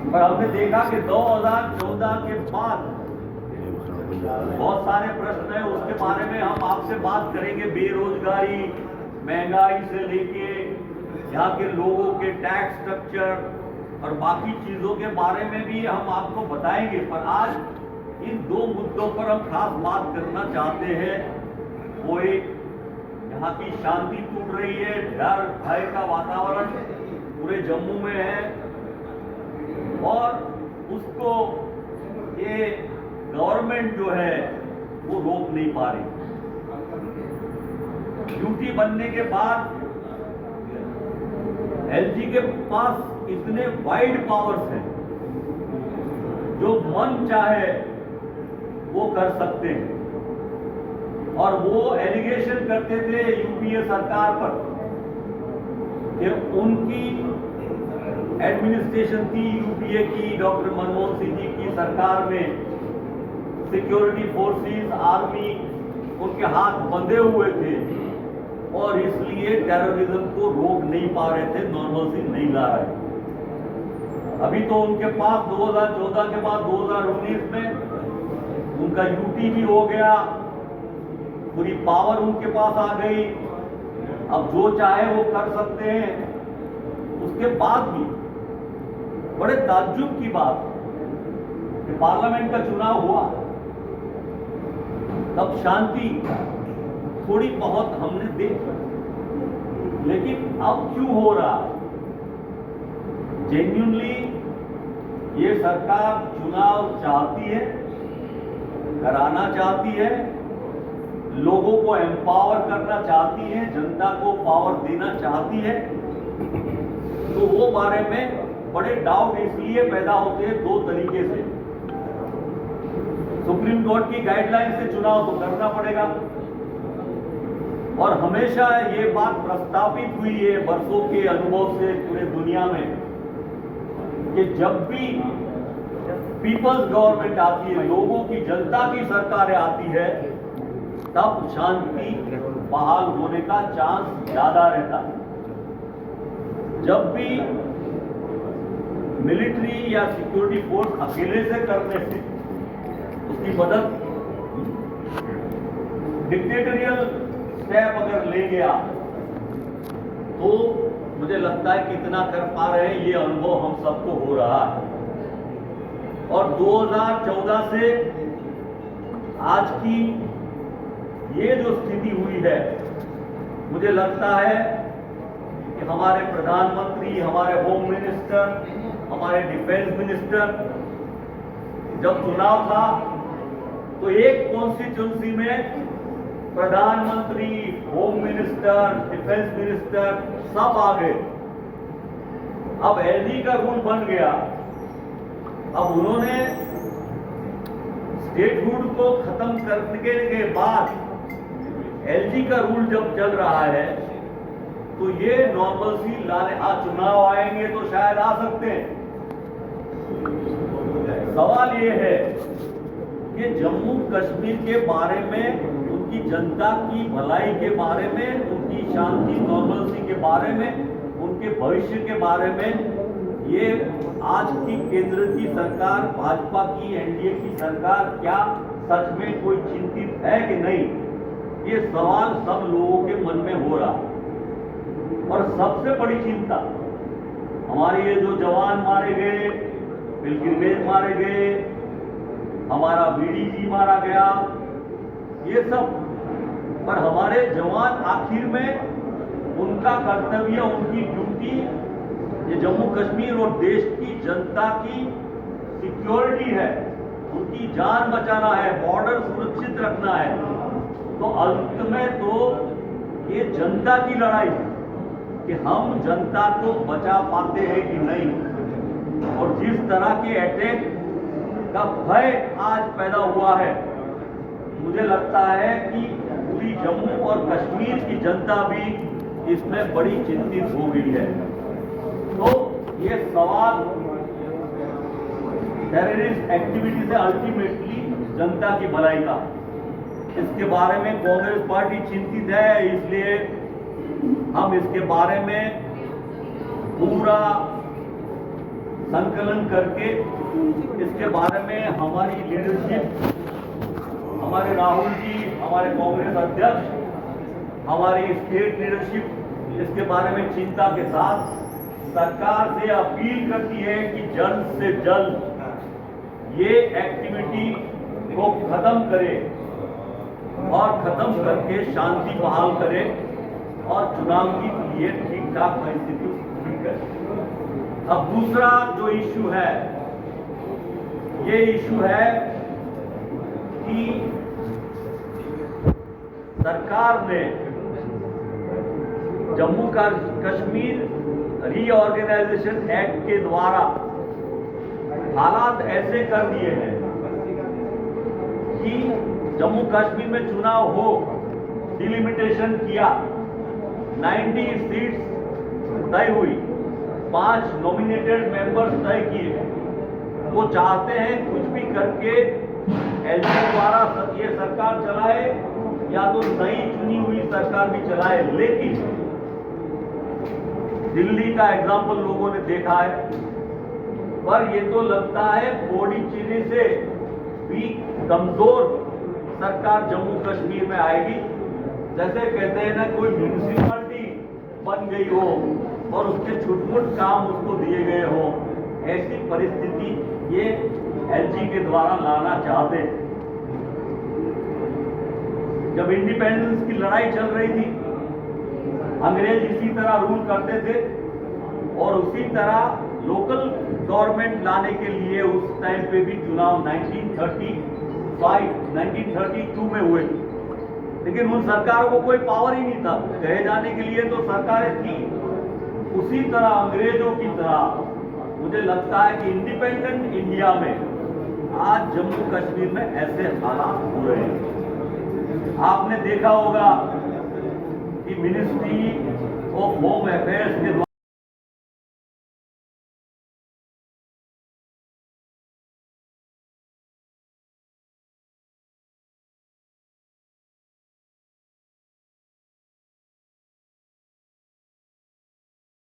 पर हमने देखा कि 2014 के बाद बहुत सारे प्रश्न हैं, उसके बारे में हम आपसे बात करेंगे। बेरोजगारी, महंगाई से लेके यहाँ के लोगों के टैक्स स्ट्रक्चर और बाकी चीजों के बारे में भी हम आपको बताएंगे। पर आज इन दो मुद्दों पर हम खास बात करना चाहते हैं। वो एक, यहाँ की शांति टूट रही है, डर भय का वातावरण पूरे जम्मू में है और उसको ये गवर्नमेंट जो है वो रोक नहीं पा रही। ड्यूटी बनने के बाद एलजी के पास इतने वाइड पावर्स हैं, जो मन चाहे वो कर सकते हैं। और वो एलिगेशन करते थे यूपीए सरकार पर कि उनकी एडमिनिस्ट्रेशन थी, यूपीए की, डॉक्टर मनमोहन सिंह जी की सरकार में सिक्योरिटी फोर्सेस, आर्मी उनके हाथ बंधे हुए थे और इसलिए टेररिज्म को रोक नहीं पा रहे थे, नॉर्मलसी नहीं ला रहे। अभी तो उनके पास 2014 के बाद 2019 में उनका यूटी भी हो गया, पूरी पावर उनके पास आ गई, अब जो चाहे वो कर सकते हैं। उसके बाद भी बड़े ताज्जुब की बात कि पार्लियामेंट का चुनाव हुआ, तब शांति थोड़ी बहुत हमने देखी, लेकिन अब क्यों हो रहा? जेन्युइनली ये सरकार चुनाव चाहती है, कराना चाहती है, लोगों को एम्पावर करना चाहती है, जनता को पावर देना चाहती है, तो वो बारे में बड़े डाउट इसलिए पैदा होते हैं दो तरीके से। सुप्रीम कोर्ट की गाइडलाइन से चुनाव तो करना पड़ेगा और हमेशा ये बात प्रस्तावित हुई है वर्षों के अनुभव से पूरे दुनिया में कि जब भी पीपल्स गवर्नमेंट आती है, लोगों की, जनता की सरकारें आती है, तब शांति बहाल होने का चांस ज्यादा रहता है। जब भी मिलिट्री या सिक्योरिटी फोर्स अकेले से करने से उसकी मदद, डिक्टेटोरियल स्टेप अगर ले गया तो मुझे लगता है कितना कर पा रहे हैं, ये अनुभव हम सबको हो रहा है। और 2014 से आज की ये जो स्थिति हुई है, मुझे लगता है कि हमारे प्रधानमंत्री, हमारे होम मिनिस्टर, हमारे डिफेंस मिनिस्टर, जब चुनाव था तो एक कॉन्स्टिट्यूंसी में प्रधानमंत्री, होम मिनिस्टर, डिफेंस मिनिस्टर सब आ गए। अब एलजी का रूल बन गया। अब उन्होंने स्टेटहुड को खत्म करने के बाद एलजी का रूल जब चल रहा है तो ये नॉर्मलसी लाने, चुनाव आएंगे तो शायद आ सकते हैं। सवाल ये है कि जम्मू कश्मीर के बारे में, उनकी जनता की भलाई के बारे में, उनकी शांति, नॉर्मलसी के बारे में, उनके भविष्य के बारे में ये आज की केंद्र की सरकार, भाजपा की, एनडीए की सरकार क्या सच में कोई चिंतित है कि नहीं? ये सवाल सब लोगों के मन में हो रहा। और सबसे बड़ी चिंता हमारे ये जो जवान मारे गए, पिलग्रिमेज मारे गए, हमारा बीडीजी मारा गया, ये सब, पर हमारे जवान आखिर में उनका कर्तव्य, उनकी ड्यूटी, ये जम्मू कश्मीर और देश की जनता की सिक्योरिटी है, उनकी जान बचाना है, बॉर्डर सुरक्षित रखना है। तो अंत में तो ये जनता की लड़ाई है कि हम जनता को बचा पाते हैं कि नहीं। और जिस तरह के अटैक का भय आज पैदा हुआ है, मुझे लगता है कि पूरी जम्मू और कश्मीर की जनता भी इसमें बड़ी चिंतित हो गई है। तो ये सवाल टेररिस्ट एक्टिविटी से अल्टीमेटली जनता की भलाई का, इसके बारे में कांग्रेस पार्टी चिंतित है। इसलिए हम इसके बारे में पूरा संकलन करके इसके बारे में हमारी लीडरशिप, हमारे राहुल जी, हमारे कांग्रेस अध्यक्ष, हमारी स्टेट लीडरशिप इसके बारे में चिंता के साथ सरकार से अपील करती है कि जल्द से जल्द ये एक्टिविटी को खत्म करे और खत्म करके शांति बहाल करे और चुनाव की लिए ठीक ठाक परिस्थिति पूरी करे। अब दूसरा जो इश्यू है, ये इश्यू है कि सरकार ने जम्मू कश्मीर रीऑर्गेनाइजेशन एक्ट के द्वारा हालात ऐसे कर दिए हैं कि जम्मू कश्मीर में चुनाव हो, डिलिमिटेशन किया, 90 सीट्स तय हुई, 5 नॉमिनेटेड मेंबर्स तय किए। वो चाहते हैं कुछ भी करके एलजी द्वारा ये सरकार चलाए या तो नई चुनी हुई सरकार भी चलाए, लेकिन दिल्ली का एग्जाम्पल लोगों ने देखा है। पर ये तो लगता है पौडीचेरी से भी कमजोर सरकार जम्मू कश्मीर में आएगी। जैसे कहते हैं ना, कोई म्यूनिसिपैलिटी बन गई हो और उसके छुटमुट काम उसको दिए गए हो, ऐसी परिस्थिति ये एलजी के द्वारा लाना चाहते हैं। जब इंडिपेंडेंस की लड़ाई चल रही थी, अंग्रेज इसी तरह रूल करते थे और उसी तरह लोकल गवर्नमेंट लाने के लिए उस टाइम पे भी चुनाव 1935, 1932 में हुए, लेकिन उन सरकारों को कोई पावर ही नहीं था, कहे जाने के लिए तो सरकारें थी। उसी तरह अंग्रेजों की तरह मुझे लगता है कि इंडिपेंडेंट इंडिया में आज जम्मू कश्मीर में ऐसे हालात हो रहे हैं। आपने देखा होगा कि मिनिस्ट्री ऑफ होम अफेयर्स के द्वारा